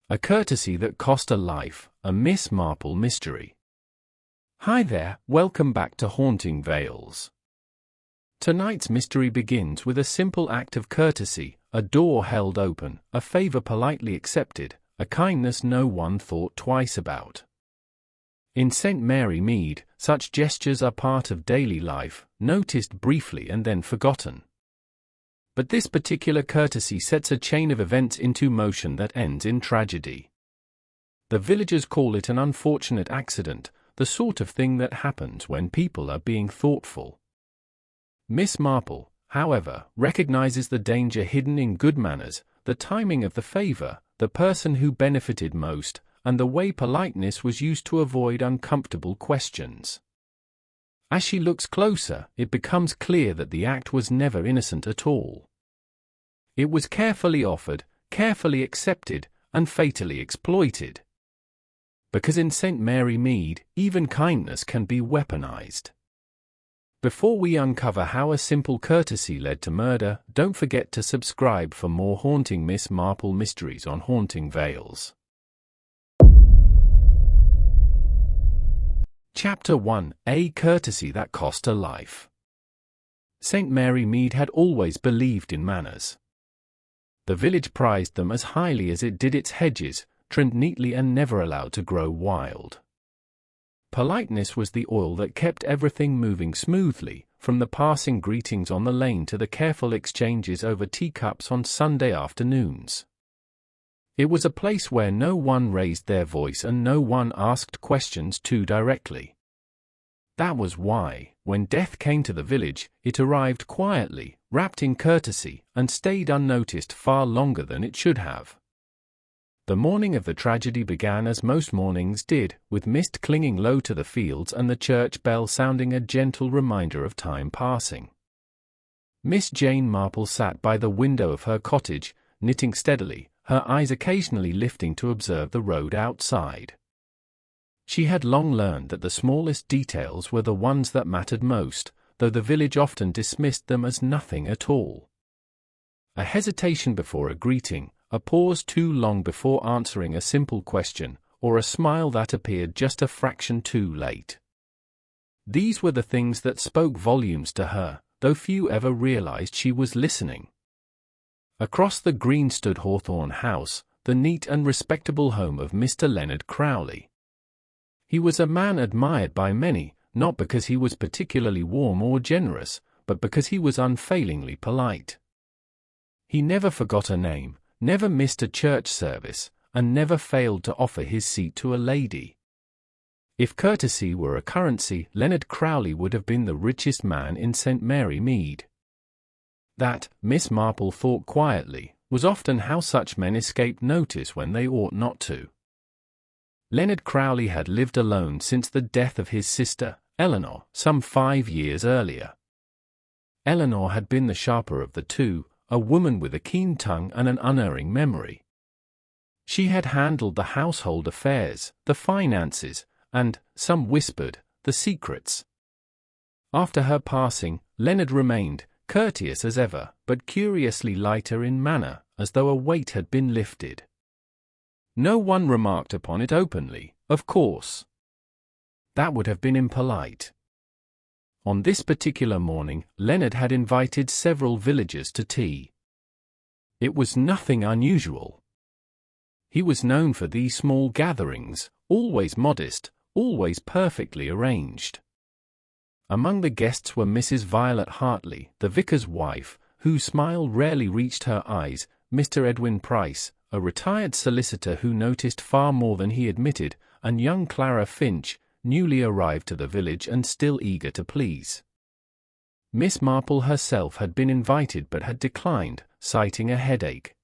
A courtesy that cost a life, a Miss Marple mystery. Hi there, welcome back to Haunting Vales. Tonight's mystery begins with a simple act of courtesy, a door held open, a favor politely accepted, a kindness no one thought twice about. In St. Mary Mead, such gestures are part of daily life, noticed briefly and then forgotten. But this particular courtesy sets a chain of events into motion that ends in tragedy. The villagers call it an unfortunate accident, the sort of thing that happens when people are being thoughtful. Miss Marple, however, recognizes the danger hidden in good manners, the timing of the favor, the person who benefited most, and the way politeness was used to avoid uncomfortable questions. As she looks closer, it becomes clear that the act was never innocent at all. It was carefully offered, carefully accepted, and fatally exploited. Because in St. Mary Mead, even kindness can be weaponized. Before we uncover how a simple courtesy led to murder, don't forget to subscribe for more haunting Miss Marple mysteries on Haunting Vales. Chapter 1: A Courtesy That Cost a Life. St. Mary Mead had always believed in manners. The village prized them as highly as it did its hedges, trimmed neatly and never allowed to grow wild. Politeness was the oil that kept everything moving smoothly, from the passing greetings on the lane to the careful exchanges over teacups on Sunday afternoons. It was a place where no one raised their voice and no one asked questions too directly. That was why, when death came to the village, it arrived quietly, wrapped in courtesy, and stayed unnoticed far longer than it should have. The morning of the tragedy began as most mornings did, with mist clinging low to the fields and the church bell sounding a gentle reminder of time passing. Miss Jane Marple sat by the window of her cottage, knitting steadily, her eyes occasionally lifting to observe the road outside. She had long learned that the smallest details were the ones that mattered most, though the village often dismissed them as nothing at all. A hesitation before a greeting, a pause too long before answering a simple question, or a smile that appeared just a fraction too late. These were the things that spoke volumes to her, though few ever realized she was listening. Across the green stood Hawthorne House, the neat and respectable home of Mr. Leonard Crowley. He was a man admired by many, not because he was particularly warm or generous, but because he was unfailingly polite. He never forgot a name, never missed a church service, and never failed to offer his seat to a lady. If courtesy were a currency, Leonard Crowley would have been the richest man in St. Mary Mead. That, Miss Marple thought quietly, was often how such men escaped notice when they ought not to. Leonard Crowley had lived alone since the death of his sister, Eleanor, some 5 years earlier. Eleanor had been the sharper of the two, a woman with a keen tongue and an unerring memory. She had handled the household affairs, the finances, and, some whispered, the secrets. After her passing, Leonard remained, courteous as ever, but curiously lighter in manner, as though a weight had been lifted. No one remarked upon it openly, of course. That would have been impolite. On this particular morning, Leonard had invited several villagers to tea. It was nothing unusual. He was known for these small gatherings, always modest, always perfectly arranged. Among the guests were Mrs. Violet Hartley, the vicar's wife, whose smile rarely reached her eyes, Mr. Edwin Price, a retired solicitor who noticed far more than he admitted, and young Clara Finch, newly arrived to the village and still eager to please. Miss Marple herself had been invited but had declined, citing a headache.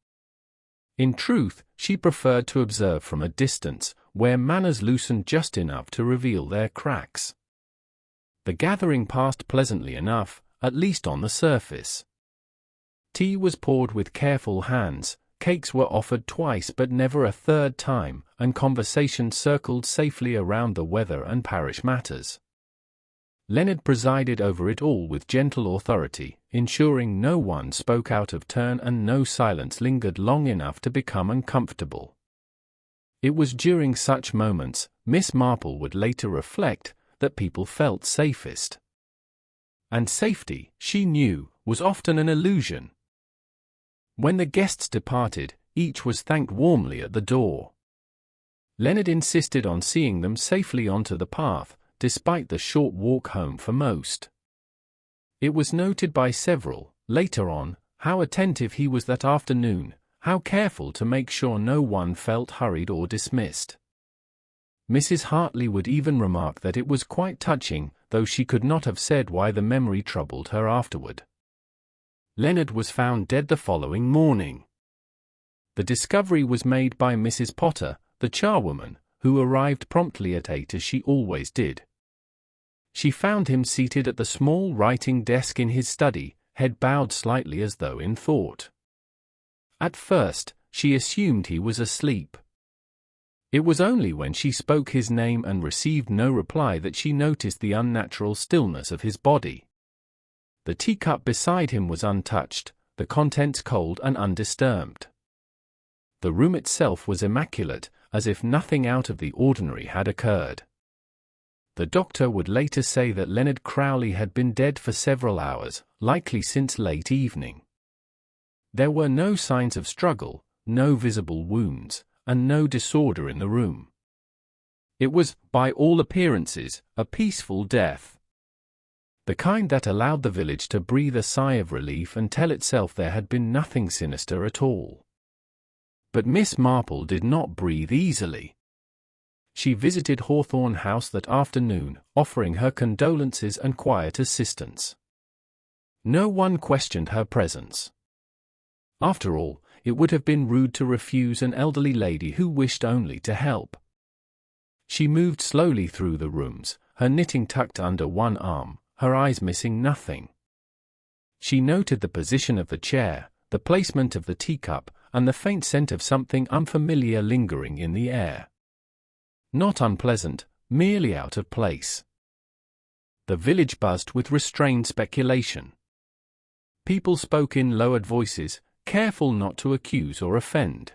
In truth, she preferred to observe from a distance, where manners loosened just enough to reveal their cracks. The gathering passed pleasantly enough, at least on the surface. Tea was poured with careful hands, cakes were offered twice but never a third time, and conversation circled safely around the weather and parish matters. Leonard presided over it all with gentle authority, ensuring no one spoke out of turn and no silence lingered long enough to become uncomfortable. It was during such moments, Miss Marple would later reflect, that people felt safest. And safety, she knew, was often an illusion. When the guests departed, each was thanked warmly at the door. Leonard insisted on seeing them safely onto the path, despite the short walk home for most. It was noted by several, later on, how attentive he was that afternoon, how careful to make sure no one felt hurried or dismissed. Mrs. Hartley would even remark that it was quite touching, though she could not have said why the memory troubled her afterward. Leonard was found dead the following morning. The discovery was made by Mrs. Potter, the charwoman, who arrived promptly at 8 as she always did. She found him seated at the small writing desk in his study, head bowed slightly as though in thought. At first, she assumed he was asleep. It was only when she spoke his name and received no reply that she noticed the unnatural stillness of his body. The teacup beside him was untouched, the contents cold and undisturbed. The room itself was immaculate, as if nothing out of the ordinary had occurred. The doctor would later say that Leonard Crowley had been dead for several hours, likely since late evening. There were no signs of struggle, no visible wounds, and no disorder in the room. It was, by all appearances, a peaceful death. The kind that allowed the village to breathe a sigh of relief and tell itself there had been nothing sinister at all. But Miss Marple did not breathe easily. She visited Hawthorne House that afternoon, offering her condolences and quiet assistance. No one questioned her presence. After all, it would have been rude to refuse an elderly lady who wished only to help. She moved slowly through the rooms, her knitting tucked under one arm, her eyes missing nothing. She noted the position of the chair, the placement of the teacup, and the faint scent of something unfamiliar lingering in the air. Not unpleasant, merely out of place. The village buzzed with restrained speculation. People spoke in lowered voices, careful not to accuse or offend.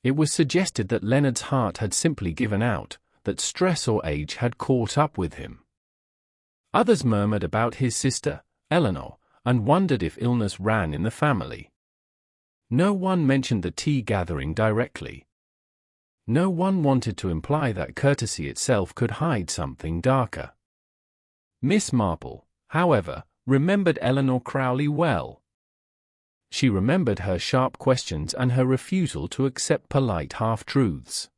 It was suggested that Leonard's heart had simply given out, that stress or age had caught up with him. Others murmured about his sister, Eleanor, and wondered if illness ran in the family. No one mentioned the tea gathering directly. No one wanted to imply that courtesy itself could hide something darker. Miss Marple, however, remembered Eleanor Crowley well. She remembered her sharp questions and her refusal to accept polite half-truths.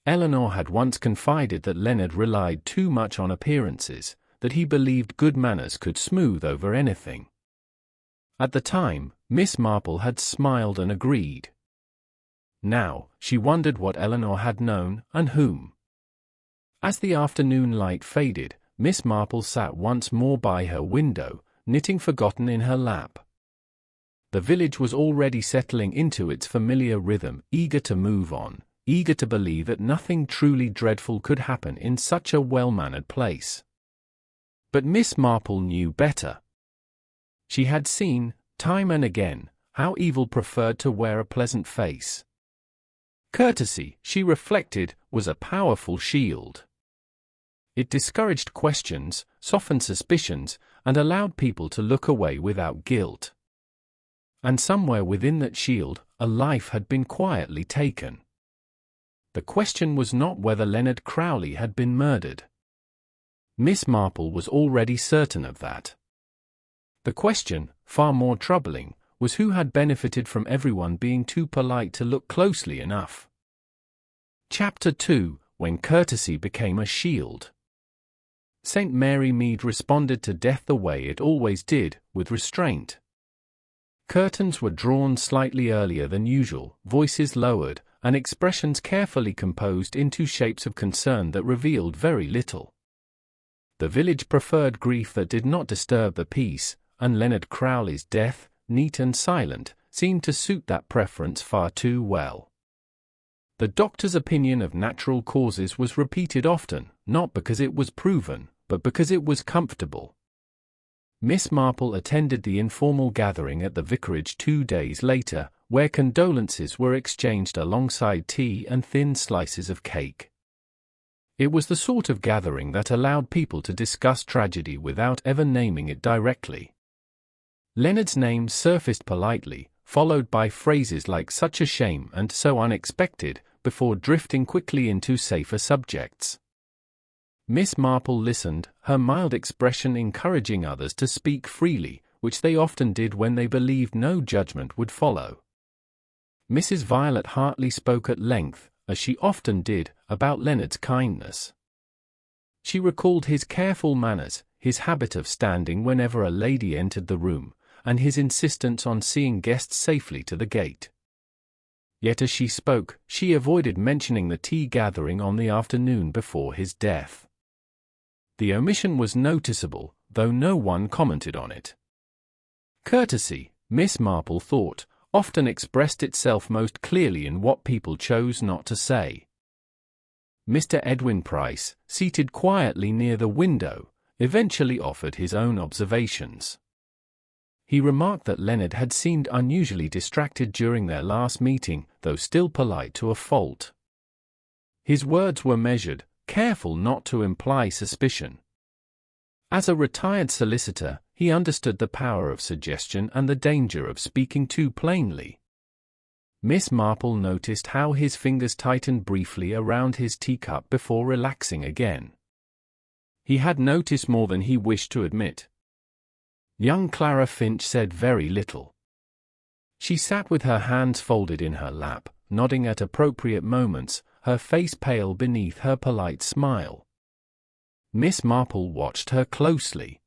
Eleanor had once confided that Leonard relied too much on appearances, that he believed good manners could smooth over anything. At the time, Miss Marple had smiled and agreed. Now, she wondered what Eleanor had known, and whom. As the afternoon light faded, Miss Marple sat once more by her window, knitting forgotten in her lap. The village was already settling into its familiar rhythm, eager to move on, eager to believe that nothing truly dreadful could happen in such a well-mannered place. But Miss Marple knew better. She had seen, time and again, how evil preferred to wear a pleasant face. Courtesy, she reflected, was a powerful shield. It discouraged questions, softened suspicions, and allowed people to look away without guilt. And somewhere within that shield, a life had been quietly taken. The question was not whether Leonard Crowley had been murdered. Miss Marple was already certain of that. The question, far more troubling, was who had benefited from everyone being too polite to look closely enough. Chapter 2, When Courtesy Became a Shield. St. Mary Mead responded to death the way it always did, with restraint. Curtains were drawn slightly earlier than usual, voices lowered, and expressions carefully composed into shapes of concern that revealed very little. The village preferred grief that did not disturb the peace, and Leonard Crowley's death, neat and silent, seemed to suit that preference far too well. The doctor's opinion of natural causes was repeated often, not because it was proven, but because it was comfortable. Miss Marple attended the informal gathering at the vicarage 2 days later, where condolences were exchanged alongside tea and thin slices of cake. It was the sort of gathering that allowed people to discuss tragedy without ever naming it directly. Leonard's name surfaced politely, followed by phrases like "such a shame" and "so unexpected," before drifting quickly into safer subjects. Miss Marple listened, her mild expression encouraging others to speak freely, which they often did when they believed no judgment would follow. Mrs. Violet Hartley spoke at length, as she often did, about Leonard's kindness. She recalled his careful manners, his habit of standing whenever a lady entered the room, and his insistence on seeing guests safely to the gate. Yet as she spoke, she avoided mentioning the tea gathering on the afternoon before his death. The omission was noticeable, though no one commented on it. Courtesy, Miss Marple thought, often expressed itself most clearly in what people chose not to say. Mr. Edwin Price, seated quietly near the window, eventually offered his own observations. He remarked that Leonard had seemed unusually distracted during their last meeting, though still polite to a fault. His words were measured, careful not to imply suspicion. As a retired solicitor, he understood the power of suggestion and the danger of speaking too plainly. Miss Marple noticed how his fingers tightened briefly around his teacup before relaxing again. He had noticed more than he wished to admit. Young Clara Finch said very little. She sat with her hands folded in her lap, nodding at appropriate moments, her face pale beneath her polite smile. Miss Marple watched her closely.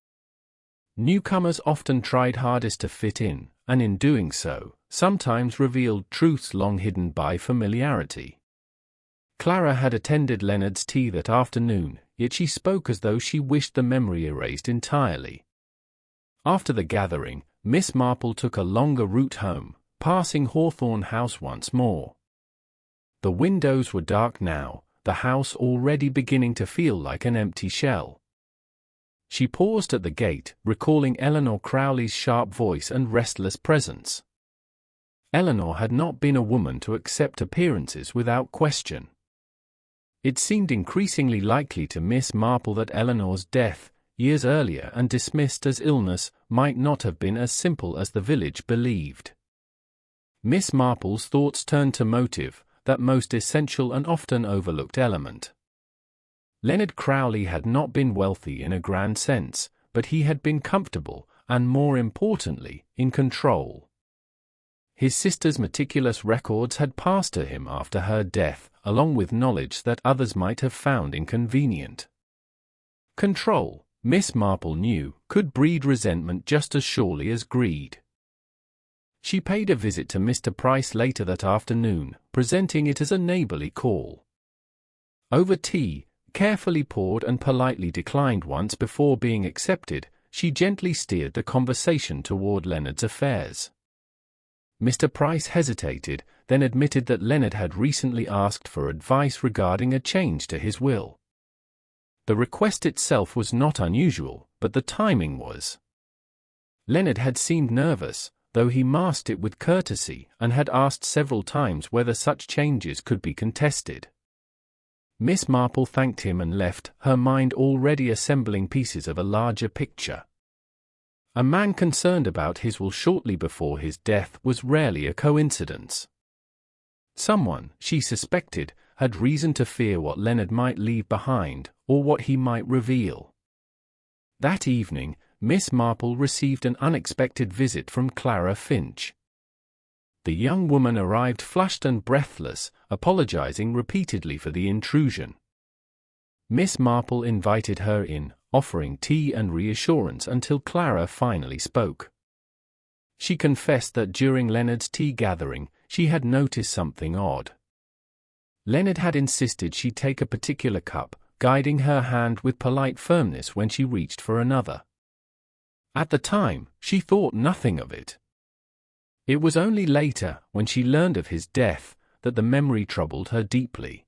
Newcomers often tried hardest to fit in, and in doing so, sometimes revealed truths long hidden by familiarity. Clara had attended Leonard's tea that afternoon, yet she spoke as though she wished the memory erased entirely. After the gathering, Miss Marple took a longer route home, passing Hawthorne House once more. The windows were dark now, the house already beginning to feel like an empty shell. She paused at the gate, recalling Eleanor Crowley's sharp voice and restless presence. Eleanor had not been a woman to accept appearances without question. It seemed increasingly likely to Miss Marple that Eleanor's death, years earlier and dismissed as illness, might not have been as simple as the village believed. Miss Marple's thoughts turned to motive, that most essential and often overlooked element. Leonard Crowley had not been wealthy in a grand sense, but he had been comfortable, and more importantly, in control. His sister's meticulous records had passed to him after her death, along with knowledge that others might have found inconvenient. Control, Miss Marple knew, could breed resentment just as surely as greed. She paid a visit to Mr. Price later that afternoon, presenting it as a neighborly call. Over tea, carefully poured and politely declined once before being accepted, she gently steered the conversation toward Leonard's affairs. Mr. Price hesitated, then admitted that Leonard had recently asked for advice regarding a change to his will. The request itself was not unusual, but the timing was. Leonard had seemed nervous, though he masked it with courtesy, and had asked several times whether such changes could be contested. Miss Marple thanked him and left, her mind already assembling pieces of a larger picture. A man concerned about his will shortly before his death was rarely a coincidence. Someone, she suspected, had reason to fear what Leonard might leave behind, or what he might reveal. That evening, Miss Marple received an unexpected visit from Clara Finch. The young woman arrived flushed and breathless, apologizing repeatedly for the intrusion. Miss Marple invited her in, offering tea and reassurance until Clara finally spoke. She confessed that during Leonard's tea gathering, she had noticed something odd. Leonard had insisted she take a particular cup, guiding her hand with polite firmness when she reached for another. At the time, she thought nothing of it. It was only later, when she learned of his death, that the memory troubled her deeply.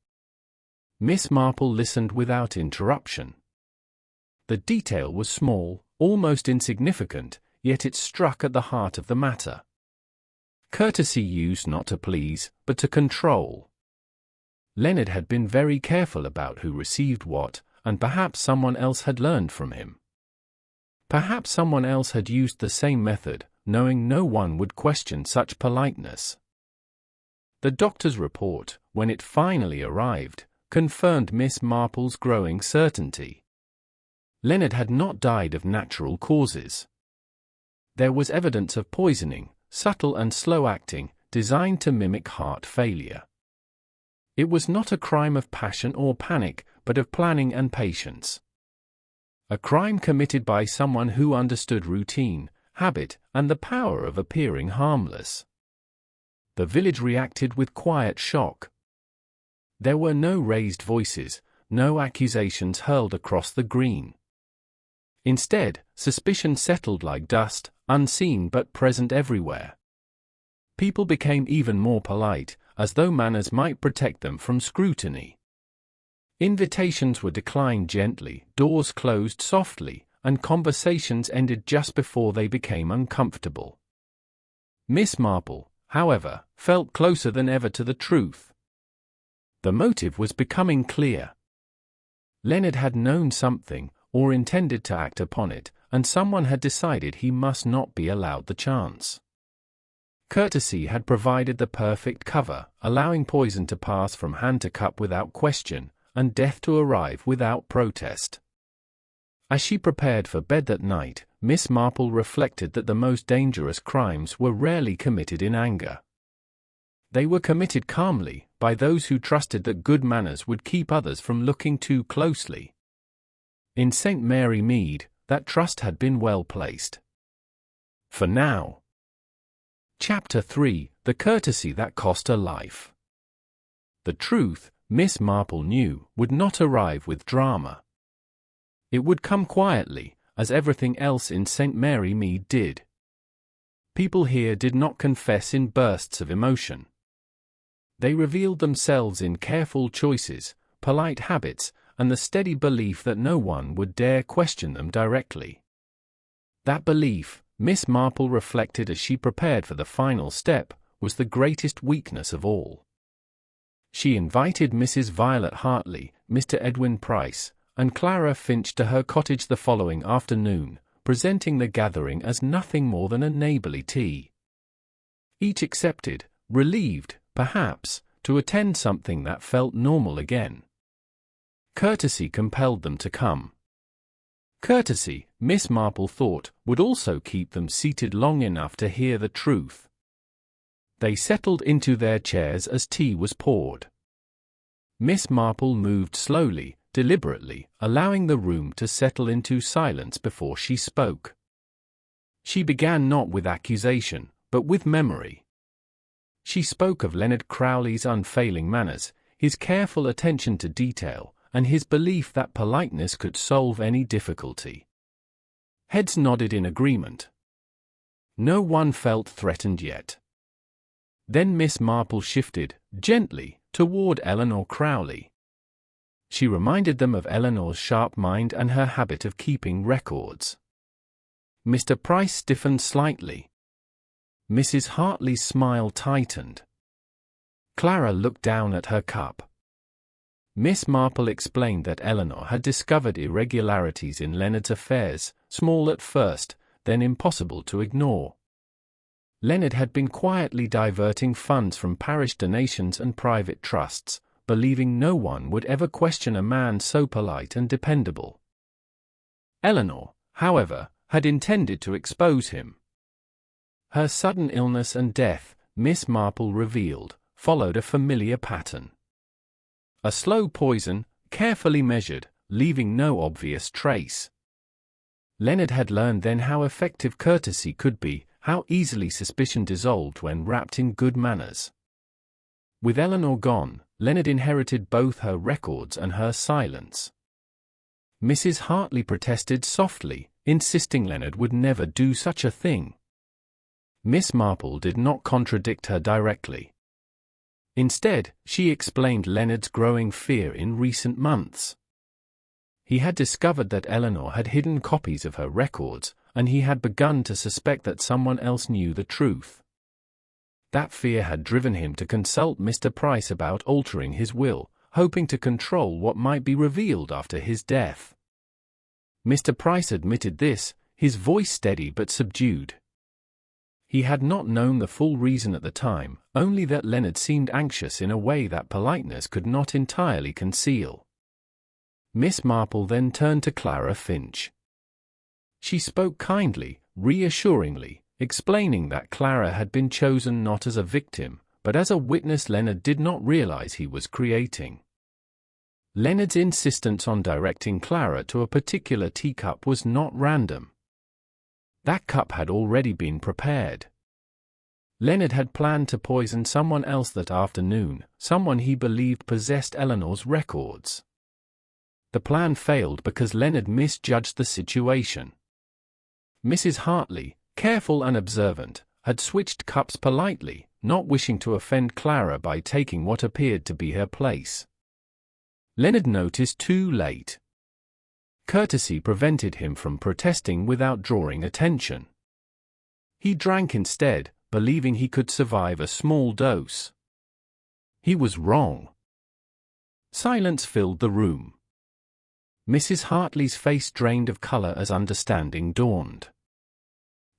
Miss Marple listened without interruption. The detail was small, almost insignificant, yet it struck at the heart of the matter. Courtesy used not to please, but to control. Leonard had been very careful about who received what, and perhaps someone else had learned from him. Perhaps someone else had used the same method, knowing no one would question such politeness. The doctor's report, when it finally arrived, confirmed Miss Marple's growing certainty. Leonard had not died of natural causes. There was evidence of poisoning, subtle and slow-acting, designed to mimic heart failure. It was not a crime of passion or panic, but of planning and patience. A crime committed by someone who understood routine, habit, and the power of appearing harmless. The village reacted with quiet shock. There were no raised voices, no accusations hurled across the green. Instead, suspicion settled like dust, unseen but present everywhere. People became even more polite, as though manners might protect them from scrutiny. Invitations were declined gently, doors closed softly, and conversations ended just before they became uncomfortable. Miss Marple, however, felt closer than ever to the truth. The motive was becoming clear. Leonard had known something, or intended to act upon it, and someone had decided he must not be allowed the chance. Courtesy had provided the perfect cover, allowing poison to pass from hand to cup without question, and death to arrive without protest. As she prepared for bed that night, Miss Marple reflected that the most dangerous crimes were rarely committed in anger. They were committed calmly, by those who trusted that good manners would keep others from looking too closely. In St. Mary Mead, that trust had been well placed. For now. Chapter 3: The Courtesy That Cost a Life. The truth, Miss Marple knew, would not arrive with drama. It would come quietly, as everything else in St. Mary Mead did. People here did not confess in bursts of emotion. They revealed themselves in careful choices, polite habits, and the steady belief that no one would dare question them directly. That belief, Miss Marple reflected as she prepared for the final step, was the greatest weakness of all. She invited Mrs. Violet Hartley, Mr. Edwin Price, and Clara Finch to her cottage the following afternoon, presenting the gathering as nothing more than a neighborly tea. Each accepted, relieved, perhaps, to attend something that felt normal again. Courtesy compelled them to come. Courtesy, Miss Marple thought, would also keep them seated long enough to hear the truth. They settled into their chairs as tea was poured. Miss Marple moved slowly, deliberately, allowing the room to settle into silence before she spoke. She began not with accusation, but with memory. She spoke of Leonard Crowley's unfailing manners, his careful attention to detail, and his belief that politeness could solve any difficulty. Heads nodded in agreement. No one felt threatened yet. Then Miss Marple shifted, gently, toward Eleanor Crowley. She reminded them of Eleanor's sharp mind and her habit of keeping records. Mr. Price stiffened slightly. Mrs. Hartley's smile tightened. Clara looked down at her cup. Miss Marple explained that Eleanor had discovered irregularities in Leonard's affairs, small at first, then impossible to ignore. Leonard had been quietly diverting funds from parish donations and private trusts, believing no one would ever question a man so polite and dependable. Eleanor, however, had intended to expose him. Her sudden illness and death, Miss Marple revealed, followed a familiar pattern. A slow poison, carefully measured, leaving no obvious trace. Leonard had learned then how effective courtesy could be, how easily suspicion dissolved when wrapped in good manners. With Eleanor gone, Leonard inherited both her records and her silence. Mrs. Hartley protested softly, insisting Leonard would never do such a thing. Miss Marple did not contradict her directly. Instead, she explained Leonard's growing fear in recent months. He had discovered that Eleanor had hidden copies of her records, and he had begun to suspect that someone else knew the truth. That fear had driven him to consult Mr. Price about altering his will, hoping to control what might be revealed after his death. Mr. Price admitted this, his voice steady but subdued. He had not known the full reason at the time, only that Leonard seemed anxious in a way that politeness could not entirely conceal. Miss Marple then turned to Clara Finch. She spoke kindly, reassuringly, explaining that Clara had been chosen not as a victim, but as a witness Leonard did not realize he was creating. Leonard's insistence on directing Clara to a particular teacup was not random. That cup had already been prepared. Leonard had planned to poison someone else that afternoon, someone he believed possessed Eleanor's records. The plan failed because Leonard misjudged the situation. Mrs. Hartley, careful and observant, had switched cups politely, not wishing to offend Clara by taking what appeared to be her place. Leonard noticed too late. Courtesy prevented him from protesting without drawing attention. He drank instead, believing he could survive a small dose. He was wrong. Silence filled the room. Mrs. Hartley's face drained of color as understanding dawned.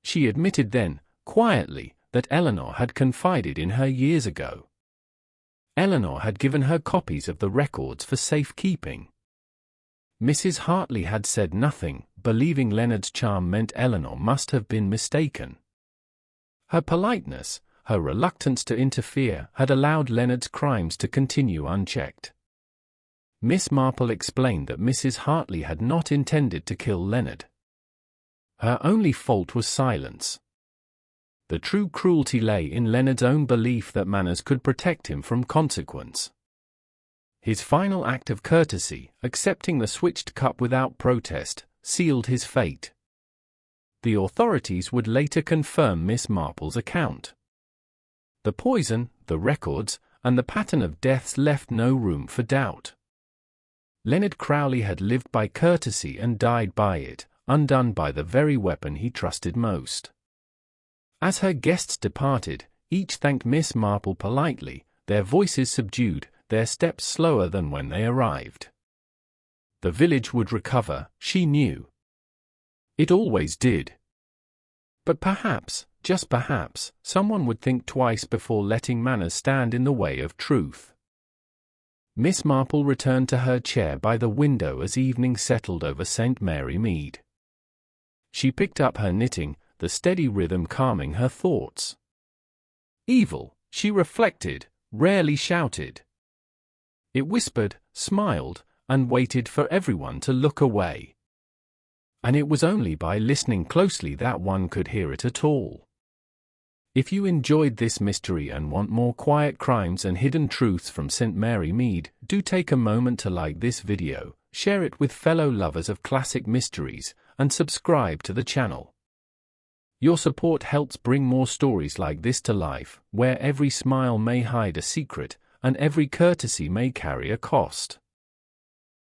She admitted then, quietly, that Eleanor had confided in her years ago. Eleanor had given her copies of the records for safekeeping. Mrs. Hartley had said nothing, believing Leonard's charm meant Eleanor must have been mistaken. Her politeness, her reluctance to interfere, had allowed Leonard's crimes to continue unchecked. Miss Marple explained that Mrs. Hartley had not intended to kill Leonard. Her only fault was silence. The true cruelty lay in Leonard's own belief that manners could protect him from consequence. His final act of courtesy, accepting the switched cup without protest, sealed his fate. The authorities would later confirm Miss Marple's account. The poison, the records, and the pattern of deaths left no room for doubt. Leonard Crowley had lived by courtesy and died by it, undone by the very weapon he trusted most. As her guests departed, each thanked Miss Marple politely, their voices subdued, their steps slower than when they arrived. The village would recover, she knew. It always did. But perhaps, just perhaps, someone would think twice before letting manners stand in the way of truth. Miss Marple returned to her chair by the window as evening settled over St. Mary Mead. She picked up her knitting, the steady rhythm calming her thoughts. Evil, she reflected, rarely shouted. It whispered, smiled, and waited for everyone to look away. And it was only by listening closely that one could hear it at all. If you enjoyed this mystery and want more quiet crimes and hidden truths from St. Mary Mead, do take a moment to like this video, share it with fellow lovers of classic mysteries, and subscribe to the channel. Your support helps bring more stories like this to life, where every smile may hide a secret, and every courtesy may carry a cost.